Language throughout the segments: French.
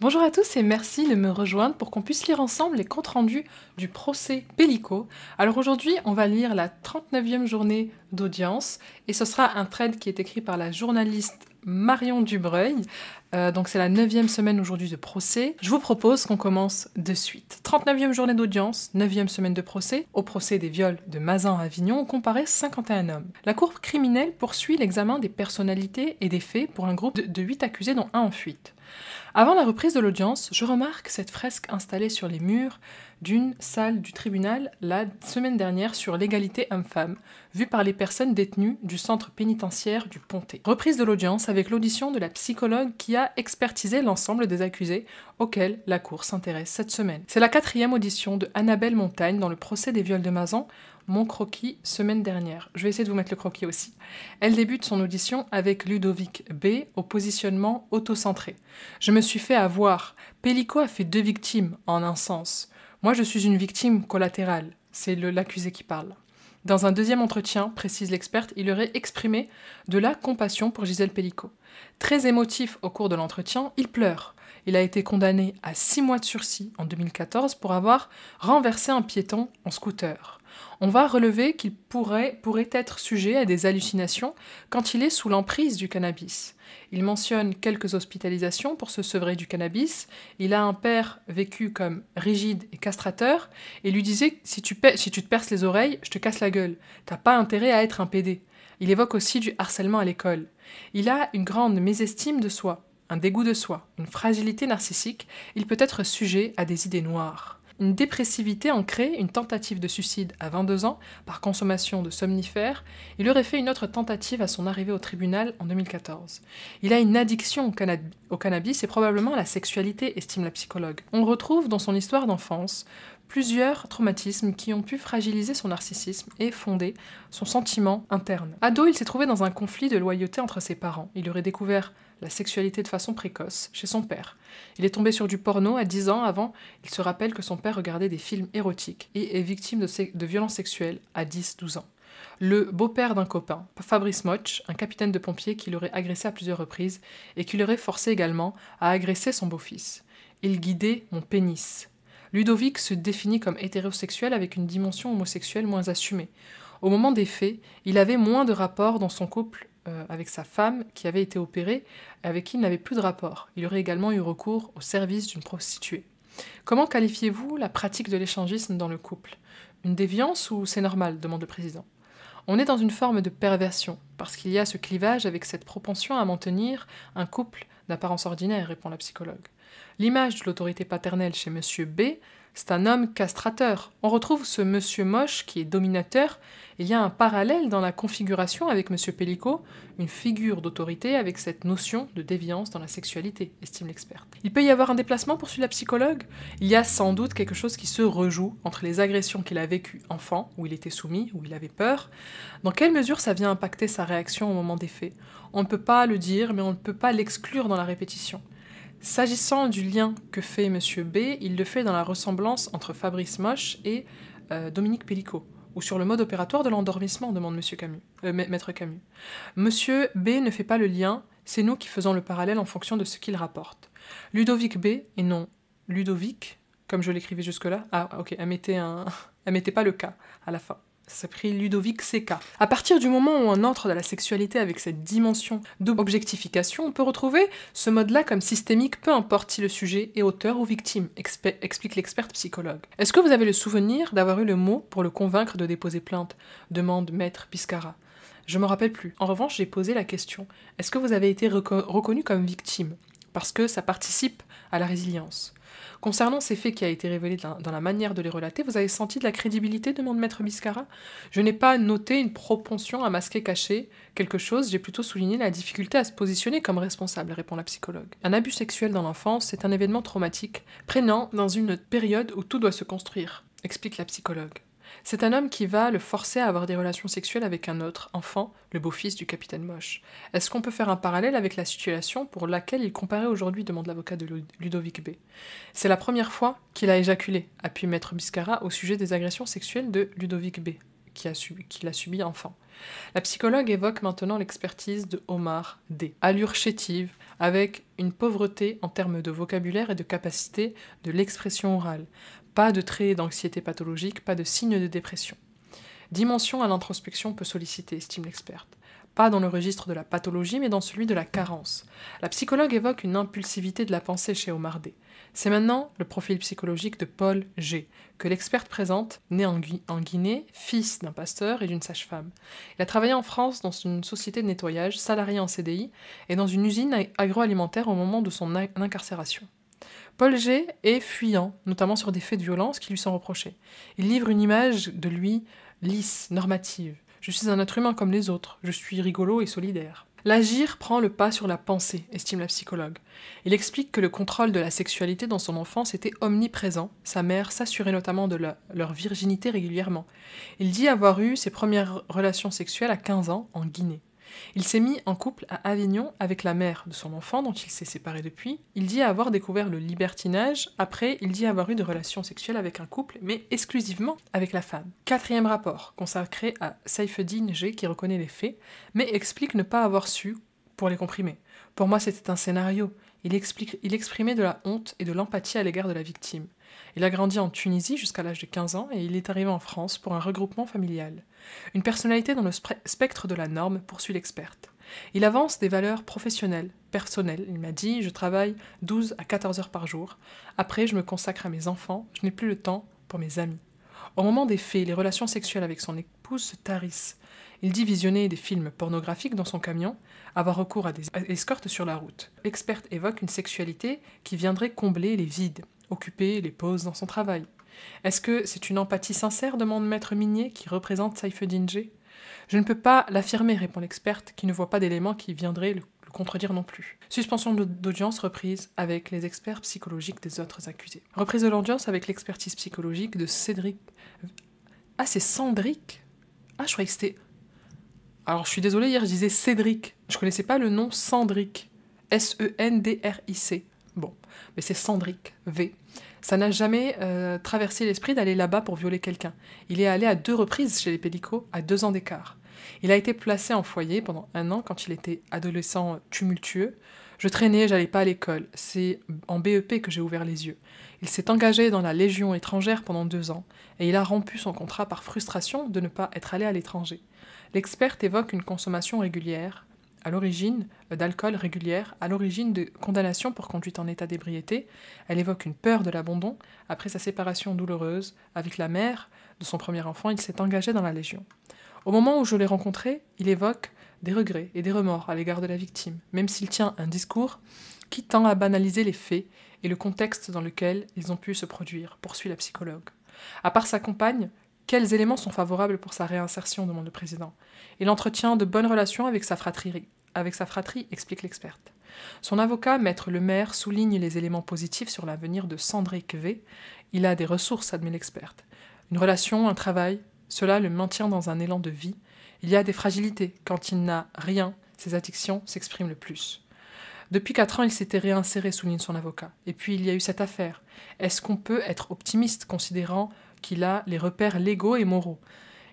Bonjour à tous et merci de me rejoindre pour qu'on puisse lire ensemble les comptes rendus du procès Pellico. Alors aujourd'hui, on va lire la 39e journée d'audience et ce sera un thread qui est écrit par la journaliste Marion Dubreuil. Donc c'est la 9e semaine aujourd'hui de procès. Je vous propose qu'on commence de suite. 39e journée d'audience, 9e semaine de procès. Au procès des viols de Mazan à Avignon, on comparait 51 hommes. La cour criminelle poursuit l'examen des personnalités et des faits pour un groupe de 8 accusés dont un en fuite. Avant la reprise de l'audience, je remarque cette fresque installée sur les murs d'une salle du tribunal la semaine dernière sur l'égalité homme-femme, vue par les personnes détenues du centre pénitentiaire du Pontet. Reprise de l'audience avec l'audition de la psychologue qui a expertisé l'ensemble des accusés auxquels la Cour s'intéresse cette semaine. C'est la 4e audition de Annabelle Montagne dans le procès des viols de Mazan, mon croquis semaine dernière. Je vais essayer de vous mettre le croquis aussi. Elle débute son audition avec Ludovic B au positionnement autocentré. Je me suis fait avoir. Pellico a fait 2 victimes en un sens. Moi, je suis une victime collatérale. C'est l'accusé qui parle. Dans un deuxième entretien, précise l'experte, il aurait exprimé de la compassion pour Gisèle Pellico. Très émotif au cours de l'entretien, il pleure. Il a été condamné à 6 mois de sursis en 2014 pour avoir renversé un piéton en scooter. On va relever qu'il pourrait être sujet à des hallucinations quand il est sous l'emprise du cannabis. Il mentionne quelques hospitalisations pour se sevrer du cannabis. Il a un père vécu comme rigide et castrateur et lui disait « si tu te perces les oreilles, je te casse la gueule. T'as pas intérêt à être un PD ». Il évoque aussi du harcèlement à l'école. Il a une grande mésestime de soi, un dégoût de soi, une fragilité narcissique. Il peut être sujet à des idées noires. Une dépressivité ancrée, une tentative de suicide à 22 ans par consommation de somnifères. Il aurait fait une autre tentative à son arrivée au tribunal en 2014. Il a une addiction au cannabis et probablement à la sexualité, estime la psychologue. On retrouve dans son histoire d'enfance plusieurs traumatismes qui ont pu fragiliser son narcissisme et fonder son sentiment interne. Ado, il s'est trouvé dans un conflit de loyauté entre ses parents. Il aurait découvert la sexualité de façon précoce chez son père. Il est tombé sur du porno à 10 ans avant. Il se rappelle que son père regardait des films érotiques et est victime de violences sexuelles à 10-12 ans. Le beau-père d'un copain, Fabrice Moch, un capitaine de pompiers qui l'aurait agressé à plusieurs reprises et qui l'aurait forcé également à agresser son beau-fils. Il guidait mon pénis. Ludovic se définit comme hétérosexuel avec une dimension homosexuelle moins assumée. Au moment des faits, il avait moins de rapports dans son couple avec sa femme qui avait été opérée, avec qui il n'avait plus de rapport. Il aurait également eu recours au service d'une prostituée. Comment qualifiez-vous la pratique de l'échangisme dans le couple? Une déviance ou c'est normal? Demande le président. On est dans une forme de perversion, parce qu'il y a ce clivage avec cette propension à maintenir un couple d'apparence ordinaire, répond la psychologue. L'image de l'autorité paternelle chez Monsieur B, c'est un homme castrateur. On retrouve ce monsieur moche qui est dominateur. Il y a un parallèle dans la configuration avec Monsieur Pellico, une figure d'autorité avec cette notion de déviance dans la sexualité, estime l'experte. Il peut y avoir un déplacement, poursuit la psychologue. Il y a sans doute quelque chose qui se rejoue entre les agressions qu'il a vécues enfant, où il était soumis, où il avait peur. Dans quelle mesure ça vient impacter sa réaction au moment des faits? On ne peut pas le dire, mais on ne peut pas l'exclure dans la répétition. S'agissant du lien que fait Monsieur B, il le fait dans la ressemblance entre Fabrice Moch et Dominique Pellico, ou sur le mode opératoire de l'endormissement, demande Maître Camus. Monsieur B ne fait pas le lien, c'est nous qui faisons le parallèle en fonction de ce qu'il rapporte. Ludovic B, et non Ludovic, comme je l'écrivais jusque-là, elle mettait pas le K à la fin. Ça s'appelle Ludovic CK. À partir du moment où on entre dans la sexualité avec cette dimension d'objectification, on peut retrouver ce mode-là comme systémique, peu importe si le sujet est auteur ou victime, explique l'experte psychologue. Est-ce que vous avez le souvenir d'avoir eu le mot pour le convaincre de déposer plainte? Demande Maître Piscara. Je me rappelle plus. En revanche, j'ai posé la question. Est-ce que vous avez été reconnu comme victime? Parce que ça participe à la résilience. Concernant ces faits qui a été révélé dans la manière de les relater, vous avez senti de la crédibilité, demande Maître Biscara. Je n'ai pas noté une propension à masquer, cacher quelque chose, j'ai plutôt souligné la difficulté à se positionner comme responsable, répond la psychologue. Un abus sexuel dans l'enfance, c'est un événement traumatique, prégnant dans une période où tout doit se construire, explique la psychologue. C'est un homme qui va le forcer à avoir des relations sexuelles avec un autre enfant, le beau-fils du capitaine Moch. Est-ce qu'on peut faire un parallèle avec la situation pour laquelle il comparait aujourd'hui, demande l'avocat de Ludovic B. C'est la première fois qu'il a éjaculé, appuie Maître Biscara au sujet des agressions sexuelles de Ludovic B, qu'il a subi enfant. La psychologue évoque maintenant l'expertise de Omar D. Allure chétive, avec une pauvreté en termes de vocabulaire et de capacité de l'expression orale. Pas de traits d'anxiété pathologique, pas de signes de dépression. Dimension à l'introspection peu sollicitée, estime l'experte. Pas dans le registre de la pathologie, mais dans celui de la carence. La psychologue évoque une impulsivité de la pensée chez Omar D. C'est maintenant le profil psychologique de Paul G, que l'experte présente, né en Guinée, fils d'un pasteur et d'une sage-femme. Il a travaillé en France dans une société de nettoyage, salarié en CDI, et dans une usine agroalimentaire au moment de son incarcération. Paul G est fuyant, notamment sur des faits de violence qui lui sont reprochés. Il livre une image de lui lisse, normative. Je suis un être humain comme les autres, je suis rigolo et solidaire. L'agir prend le pas sur la pensée, estime la psychologue. Il explique que le contrôle de la sexualité dans son enfance était omniprésent, sa mère s'assurait notamment de leur virginité régulièrement. Il dit avoir eu ses premières relations sexuelles à 15 ans en Guinée. Il s'est mis en couple à Avignon avec la mère de son enfant, dont il s'est séparé depuis. Il dit avoir découvert le libertinage. Après, il dit avoir eu des relations sexuelles avec un couple, mais exclusivement avec la femme. 4e rapport, consacré à Saifeddine G, qui reconnaît les faits, mais explique ne pas avoir su pour les comprimer. Pour moi, c'était un scénario. Il exprimait de la honte et de l'empathie à l'égard de la victime. Il a grandi en Tunisie jusqu'à l'âge de 15 ans et il est arrivé en France pour un regroupement familial. Une personnalité dans le spectre de la norme, poursuit l'experte. Il avance des valeurs professionnelles, personnelles. Il m'a dit « Je travaille 12 à 14 heures par jour. Après, je me consacre à mes enfants. Je n'ai plus le temps pour mes amis. » Au moment des faits, les relations sexuelles avec son épouse se tarissent. Il dit visionner des films pornographiques dans son camion, avoir recours à des escortes sur la route. L'experte évoque une sexualité qui viendrait combler les vides, occuper les pauses dans son travail. Est-ce que c'est une empathie sincère, demande Maître Minier, qui représente Saifeddine G ? Je ne peux pas l'affirmer, répond l'experte, qui ne voit pas d'éléments qui viendraient le contredire non plus. Suspension d'audience reprise avec les experts psychologiques des autres accusés. Reprise de l'audience avec l'expertise psychologique de Cédric... Ah, c'est Cendric ? Ah, je croyais que c'était... Alors, je suis désolée, hier, je disais Cédric. Je connaissais pas le nom Cendric. S-E-N-D-R-I-C. Bon, mais c'est Cendric, V. Ça n'a jamais traversé l'esprit d'aller là-bas pour violer quelqu'un. Il est allé à 2 reprises chez les Pélicots, à 2 ans d'écart. Il a été placé en foyer pendant 1 an quand il était adolescent tumultueux. Je traînais, j'allais pas à l'école. C'est en BEP que j'ai ouvert les yeux. Il s'est engagé dans la Légion étrangère pendant 2 ans, et il a rompu son contrat par frustration de ne pas être allé à l'étranger. L'experte évoque une consommation régulière, à l'origine d'alcool régulière, à l'origine de condamnation pour conduite en état d'ébriété. Elle évoque une peur de l'abandon. Après sa séparation douloureuse avec la mère de son premier enfant, il s'est engagé dans la Légion. Au moment où je l'ai rencontré, il évoque des regrets et des remords à l'égard de la victime, même s'il tient un discours qui tend à banaliser les faits et le contexte dans lequel ils ont pu se produire, poursuit la psychologue. À part sa compagne, quels éléments sont favorables pour sa réinsertion, demande le président. Il entretient de bonnes relations avec sa fratrie, explique l'experte. Son avocat, Maître Lemaire, souligne les éléments positifs sur l'avenir de Cendric V. Il a des ressources, admet l'experte. Une relation, un travail, cela le maintient dans un élan de vie. Il y a des fragilités. Quand il n'a rien, ses addictions s'expriment le plus. Depuis 4 ans, il s'était réinséré, souligne son avocat. Et puis il y a eu cette affaire. Est-ce qu'on peut être optimiste, considérant qu'il a les repères légaux et moraux ?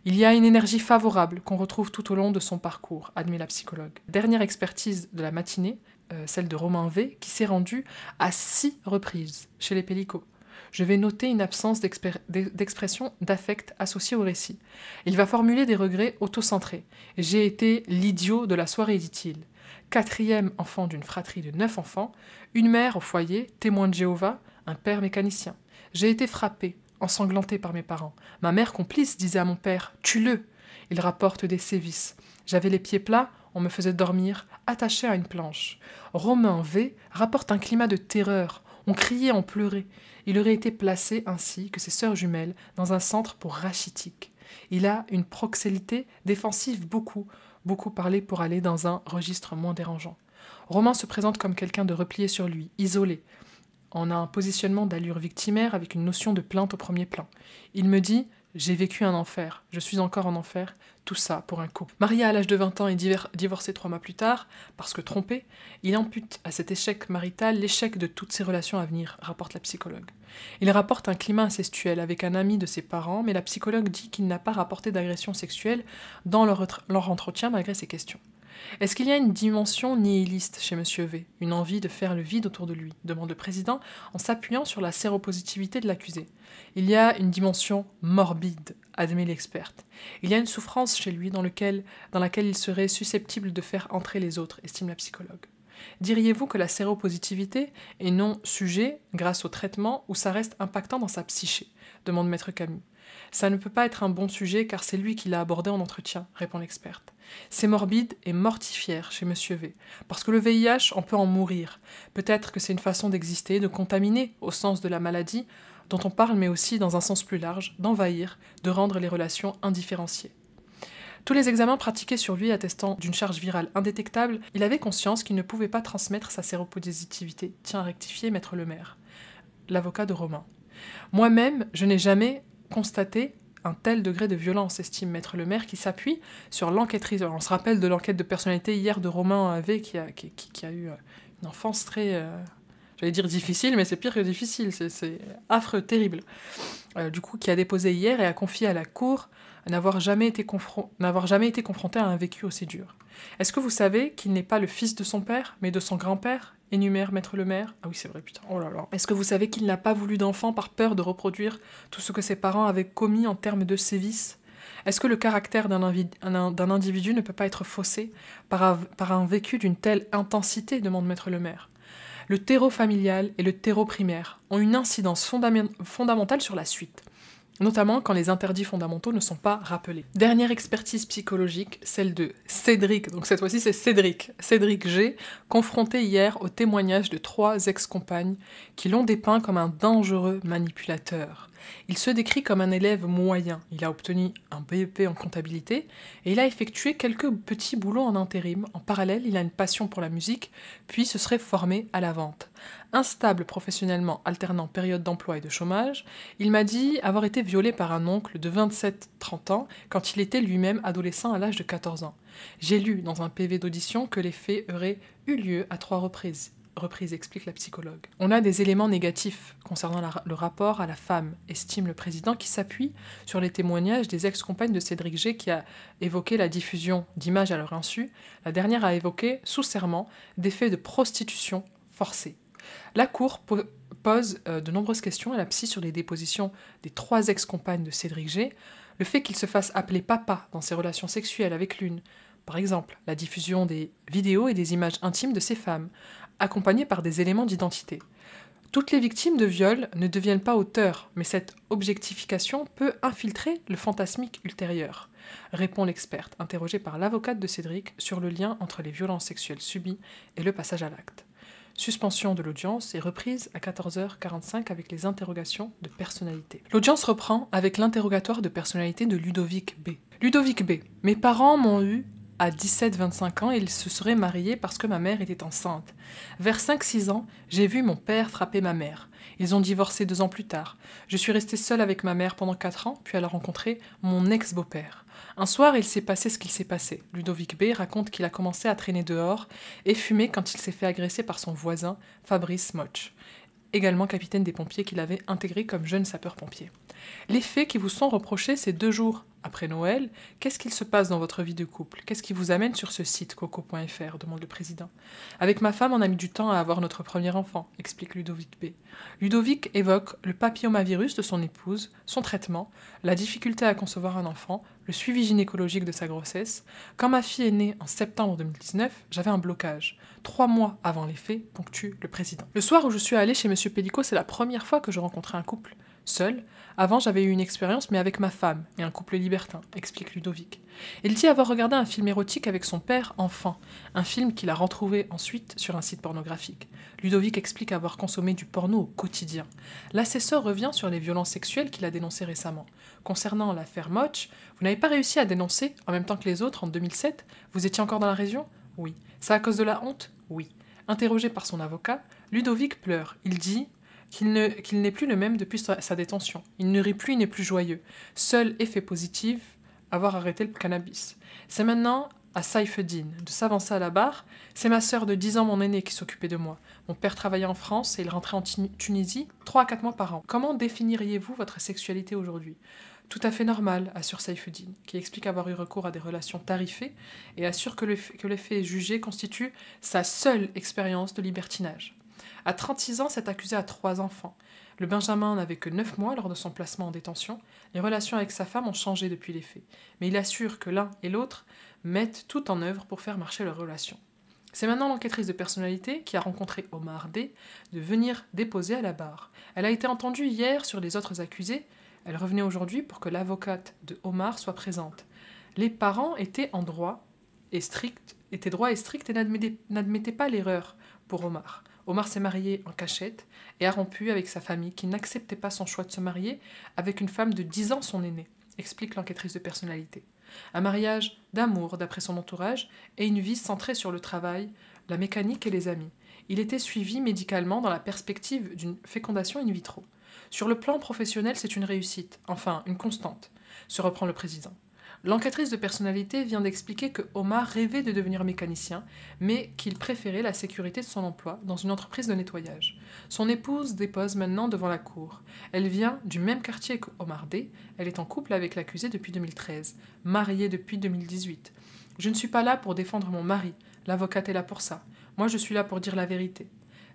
Il y a une énergie favorable qu'on retrouve tout au long de son parcours, admet la psychologue. Dernière expertise de la matinée, celle de Romain V, qui s'est rendue à 6 reprises chez les Pélicots. Je vais noter une absence d'expression d'affect associée au récit. Il va formuler des regrets autocentrés. J'ai été l'idiot de la soirée, dit-il. 4e enfant d'une fratrie de 9 enfants, une mère au foyer, témoin de Jéhovah, un père mécanicien. J'ai été frappé, ensanglanté par mes parents. Ma mère complice disait à mon père « Tue-le !» Il rapporte des sévices. J'avais les pieds plats, on me faisait dormir, attaché à une planche. Romain V rapporte un climat de terreur. On criait, on pleurait. Il aurait été placé, ainsi que ses sœurs jumelles, dans un centre pour rachitiques. Il a une proxélité défensive beaucoup parlé pour aller dans un registre moins dérangeant. Romain se présente comme quelqu'un de replié sur lui, isolé. On a un positionnement d'allure victimaire avec une notion de plainte au premier plan. Il me dit « J'ai vécu un enfer, je suis encore en enfer, tout ça pour un couple. Marié à l'âge de 20 ans et divorcé 3 mois plus tard, parce que trompé, il impute à cet échec marital l'échec de toutes ses relations à venir, rapporte la psychologue. Il rapporte un climat incestuel avec un ami de ses parents, mais la psychologue dit qu'il n'a pas rapporté d'agression sexuelle dans leur entretien malgré ses questions. Est-ce qu'il y a une dimension nihiliste chez M. V, une envie de faire le vide autour de lui, demande le président en s'appuyant sur la séropositivité de l'accusé. Il y a une dimension morbide, admet l'experte. Il y a une souffrance chez lui dans laquelle il serait susceptible de faire entrer les autres, estime la psychologue. Diriez-vous que la séropositivité est non sujet grâce au traitement ou ça reste impactant dans sa psyché, demande Maître Camus. Ça ne peut pas être un bon sujet car c'est lui qui l'a abordé en entretien, répond l'experte. C'est morbide et mortifère chez Monsieur V, parce que le VIH, on peut en mourir. Peut-être que c'est une façon d'exister, de contaminer, au sens de la maladie, dont on parle, mais aussi dans un sens plus large, d'envahir, de rendre les relations indifférenciées. Tous les examens pratiqués sur lui attestant d'une charge virale indétectable, il avait conscience qu'il ne pouvait pas transmettre sa séropositivité, tient à rectifier Maître Lemaire, l'avocat de Romain. Moi-même, je n'ai jamais constaté un tel degré de violence, estime Maître Lemaire, qui s'appuie sur l'enquêtrice. On se rappelle de l'enquête de personnalité hier de Romain V, qui a eu une enfance très, j'allais dire difficile, mais c'est pire que difficile, c'est affreux, terrible. Du coup, qui a déposé hier et a confié à la cour n'avoir jamais été confronté à un vécu aussi dur. Est-ce que vous savez qu'il n'est pas le fils de son père, mais de son grand-père, énumère Maître Lemaire. Ah oui, c'est vrai, putain, oh là là. Est-ce que vous savez qu'il n'a pas voulu d'enfant par peur de reproduire tout ce que ses parents avaient commis en termes de sévices? Est-ce que le caractère d'un individu ne peut pas être faussé par un vécu d'une telle intensité, demande Maître Lemaire. Le terreau familial et le terreau primaire ont une incidence fondamentale sur la suite, notamment quand les interdits fondamentaux ne sont pas rappelés. Dernière expertise psychologique, celle de Cédric, donc cette fois-ci c'est Cédric G, confronté hier au témoignage de 3 ex-compagnes qui l'ont dépeint comme un dangereux manipulateur. Il se décrit comme un élève moyen, il a obtenu un BEP en comptabilité et il a effectué quelques petits boulots en intérim. En parallèle, il a une passion pour la musique, puis se serait formé à la vente. Instable professionnellement, alternant période d'emploi et de chômage, il m'a dit avoir été violé par un oncle de 27-30 ans quand il était lui-même adolescent à l'âge de 14 ans. J'ai lu dans un PV d'audition que les faits auraient eu lieu à 3 reprises, explique la psychologue. On a des éléments négatifs concernant le rapport à la femme, estime le président, qui s'appuie sur les témoignages des ex-compagnes de Cédric G qui a évoqué la diffusion d'images à leur insu. La dernière a évoqué, sous serment, des faits de prostitution forcée. La Cour pose de nombreuses questions à la psy sur les dépositions des 3 ex-compagnes de Cédric G, le fait qu'il se fasse appeler papa dans ses relations sexuelles avec l'une, par exemple la diffusion des vidéos et des images intimes de ces femmes, accompagnées par des éléments d'identité. Toutes les victimes de viol ne deviennent pas auteurs, mais cette objectification peut infiltrer le fantasmique ultérieur, répond l'experte, interrogée par l'avocate de Cédric sur le lien entre les violences sexuelles subies et le passage à l'acte. Suspension de l'audience et reprise à 14h45 avec les interrogations de personnalité. L'audience reprend avec l'interrogatoire de personnalité de Ludovic B. Ludovic B. Mes parents m'ont eu à 17-25 ans et ils se seraient mariés parce que ma mère était enceinte. Vers 5-6 ans, j'ai vu mon père frapper ma mère. Ils ont divorcé 2 ans plus tard. Je suis restée seule avec ma mère pendant 4 ans, puis elle a rencontré mon ex-beau-père. Un soir, il s'est passé ce qu'il s'est passé. Ludovic B. raconte qu'il a commencé à traîner dehors et fumer quand il s'est fait agresser par son voisin, Fabrice Moch, également capitaine des pompiers qu'il avait intégré comme jeune sapeur-pompier. Les faits qui vous sont reprochés ces 2 jours après Noël, qu'est-ce qu'il se passe dans votre vie de couple? Qu'est-ce qui vous amène sur ce site coco.fr, demande le président. Avec ma femme, on a mis du temps à avoir notre premier enfant, explique Ludovic B. Ludovic évoque le papillomavirus de son épouse, son traitement, la difficulté à concevoir un enfant, le suivi gynécologique de sa grossesse. Quand ma fille est née en septembre 2019, j'avais un blocage. 3 mois avant les faits, ponctue le président. Le soir où je suis allée chez Monsieur Pellico, c'est la première fois que je rencontrais un couple. Seul. Avant, j'avais eu une expérience, mais avec ma femme et un couple libertin, explique Ludovic. Il dit avoir regardé un film érotique avec son père enfant, un film qu'il a retrouvé ensuite sur un site pornographique. Ludovic explique avoir consommé du porno au quotidien. L'assesseur revient sur les violences sexuelles qu'il a dénoncées récemment. Concernant l'affaire Moch, vous n'avez pas réussi à dénoncer, en même temps que les autres, en 2007 ? Vous étiez encore dans la région ? Oui. C'est à cause de la honte ? Oui. Interrogé par son avocat, Ludovic pleure. Il dit « qu'il n'est plus le même depuis sa détention. Il ne rit plus, il n'est plus joyeux. Seul effet positif, avoir arrêté le cannabis. C'est maintenant à Saifeddine de s'avancer à la barre. C'est ma sœur de 10 ans, mon aîné, qui s'occupait de moi. Mon père travaillait en France et il rentrait en Tunisie 3 à 4 mois par an. Comment définiriez-vous votre sexualité aujourd'hui ? Tout à fait normal, assure Saifeddine, qui explique avoir eu recours à des relations tarifées et assure que le fait jugé constitue sa seule expérience de libertinage. À 36 ans, cet accusé a 3 enfants. Le Benjamin n'avait que 9 mois lors de son placement en détention. Les relations avec sa femme ont changé depuis les faits, mais il assure que l'un et l'autre mettent tout en œuvre pour faire marcher leur relation. C'est maintenant l'enquêtrice de personnalité qui a rencontré Omar D. de venir déposer à la barre. Elle a été entendue hier sur les autres accusés. Elle revenait aujourd'hui pour que l'avocate de Omar soit présente. Les parents étaient droit et stricts et n'admettaient pas l'erreur pour Omar. Omar s'est marié en cachette et a rompu avec sa famille qui n'acceptait pas son choix de se marier avec une femme de 10 ans son aînée, explique l'enquêtrice de personnalité. Un mariage d'amour d'après son entourage et une vie centrée sur le travail, la mécanique et les amis. Il était suivi médicalement dans la perspective d'une fécondation in vitro. Sur le plan professionnel, c'est une réussite, enfin une constante, se reprend le président. L'enquêtrice de personnalité vient d'expliquer que Omar rêvait de devenir mécanicien, mais qu'il préférait la sécurité de son emploi dans une entreprise de nettoyage. Son épouse dépose maintenant devant la cour. Elle vient du même quartier que Omar D. Elle est en couple avec l'accusé depuis 2013, mariée depuis 2018. Je ne suis pas là pour défendre mon mari, l'avocate est là pour ça. Moi, je suis là pour dire la vérité.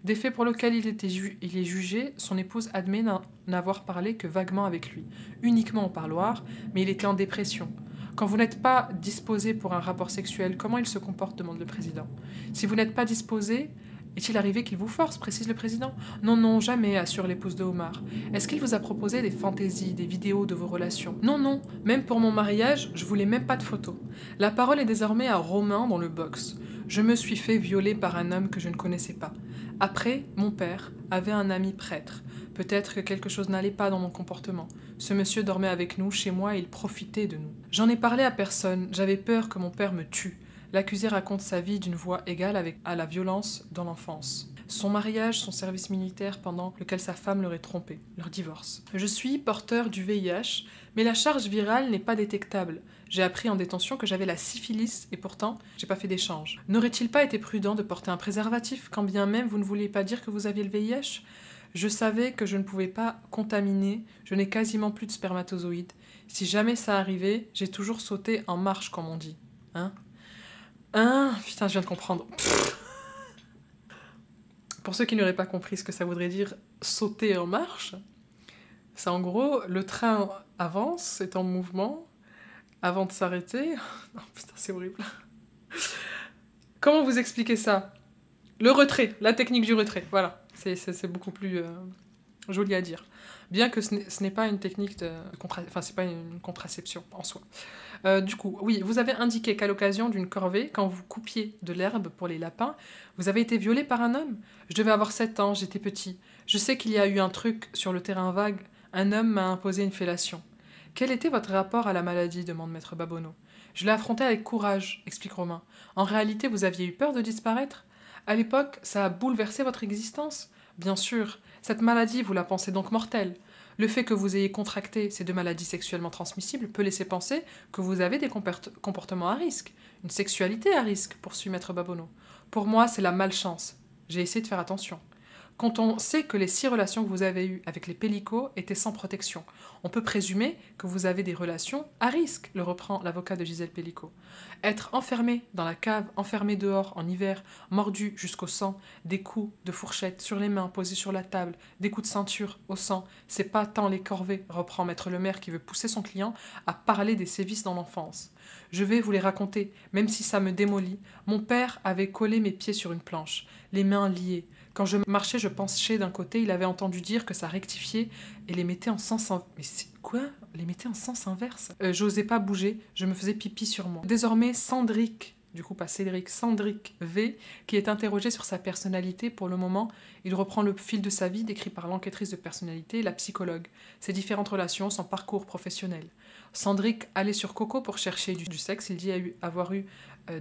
Des faits pour lesquels il est jugé, son épouse admet n'avoir parlé que vaguement avec lui, uniquement au parloir, mais il était en dépression. Quand vous n'êtes pas disposé pour un rapport sexuel, comment il se comporte ? Demande le président. Si vous n'êtes pas disposé, est-il arrivé qu'il vous force ? Précise le président. Non, non, jamais, assure l'épouse de Omar. Est-ce qu'il vous a proposé des fantaisies, des vidéos de vos relations ? Non, non, même pour mon mariage, je voulais même pas de photos. La parole est désormais à Romain dans le box. Je me suis fait violer par un homme que je ne connaissais pas. Après, mon père avait un ami prêtre. Peut-être que quelque chose n'allait pas dans mon comportement. Ce monsieur dormait avec nous, chez moi, et il profitait de nous. J'en ai parlé à personne, j'avais peur que mon père me tue. L'accusé raconte sa vie d'une voix égale à la violence dans l'enfance. Son mariage, son service militaire pendant lequel sa femme l'aurait trompé, leur divorce. Je suis porteur du VIH, mais la charge virale n'est pas détectable. J'ai appris en détention que j'avais la syphilis et pourtant, j'ai pas fait d'échange. N'aurait-il pas été prudent de porter un préservatif quand bien même vous ne vouliez pas dire que vous aviez le VIH ? Je savais que je ne pouvais pas contaminer, je n'ai quasiment plus de spermatozoïdes. Si jamais ça arrivait, j'ai toujours sauté en marche, comme on dit. Hein ? Putain, je viens de comprendre. Pour ceux qui n'auraient pas compris ce que ça voudrait dire sauter en marche, c'est en gros, le train avance, est en mouvement, avant de s'arrêter. Non, putain, c'est horrible. Comment vous expliquer ça ? Le retrait, la technique du retrait, voilà. C'est beaucoup plus joli à dire. Bien que ce n'est pas une technique c'est pas une contraception en soi. Du coup, oui, vous avez indiqué qu'à l'occasion d'une corvée, quand vous coupiez de l'herbe pour les lapins, vous avez été violée par un homme. Je devais avoir 7 ans, j'étais petit. Je sais qu'il y a eu un truc sur le terrain vague. Un homme m'a imposé une fellation. Quel était votre rapport à la maladie ? Demande maître Babonneau. Je l'ai affronté avec courage, explique Romain. En réalité, vous aviez eu peur de disparaître ? À l'époque, ça a bouleversé votre existence ? Bien sûr, cette maladie, vous la pensez donc mortelle. Le fait que vous ayez contracté ces 2 maladies sexuellement transmissibles peut laisser penser que vous avez des comportements à risque, une sexualité à risque, poursuit maître Babonneau. Pour moi, c'est la malchance. J'ai essayé de faire attention. Quand on sait que les 6 relations que vous avez eues avec les pélicos étaient sans protection, on peut présumer que vous avez des relations à risque, le reprend l'avocat de Gisèle Pélicot. Être enfermé dans la cave, enfermé dehors en hiver, mordu jusqu'au sang, des coups de fourchette sur les mains posés sur la table, des coups de ceinture au sang, c'est pas tant les corvées, reprend maître Lemaire qui veut pousser son client à parler des sévices dans l'enfance. Je vais vous les raconter, même si ça me démolit. Mon père avait collé mes pieds sur une planche, les mains liées. Quand je marchais, je penchais d'un côté, il avait entendu dire que ça rectifiait et les mettait en sens inverse. Mais c'est quoi ? Les mettait en sens inverse ? J'osais pas bouger, je me faisais pipi sur moi. Désormais, Sandrick, du coup pas Cédric, Sandrick V, qui est interrogé sur sa personnalité pour le moment, il reprend le fil de sa vie décrit par l'enquêtrice de personnalité et la psychologue, ses différentes relations, son parcours professionnel. Sandrick allait sur Coco pour chercher du sexe, il dit avoir eu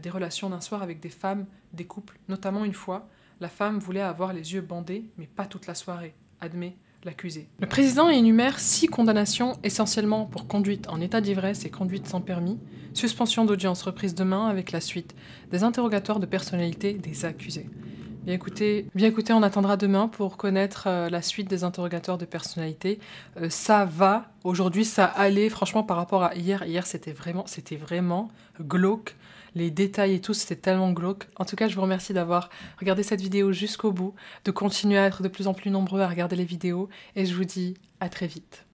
des relations d'un soir avec des femmes, des couples, notamment une fois. La femme voulait avoir les yeux bandés, mais pas toute la soirée. admet l'accusé. Le président énumère 6 condamnations essentiellement pour conduite en état d'ivresse et conduite sans permis, suspension d'audience reprise demain avec la suite des interrogatoires de personnalité des accusés. Bien écoutez, on attendra demain pour connaître la suite des interrogatoires de personnalité. Ça va, aujourd'hui ça allait, franchement par rapport à hier. Hier c'était vraiment glauque. Les détails et tout, c'était tellement glauque. En tout cas, je vous remercie d'avoir regardé cette vidéo jusqu'au bout, de continuer à être de plus en plus nombreux à regarder les vidéos, et je vous dis à très vite.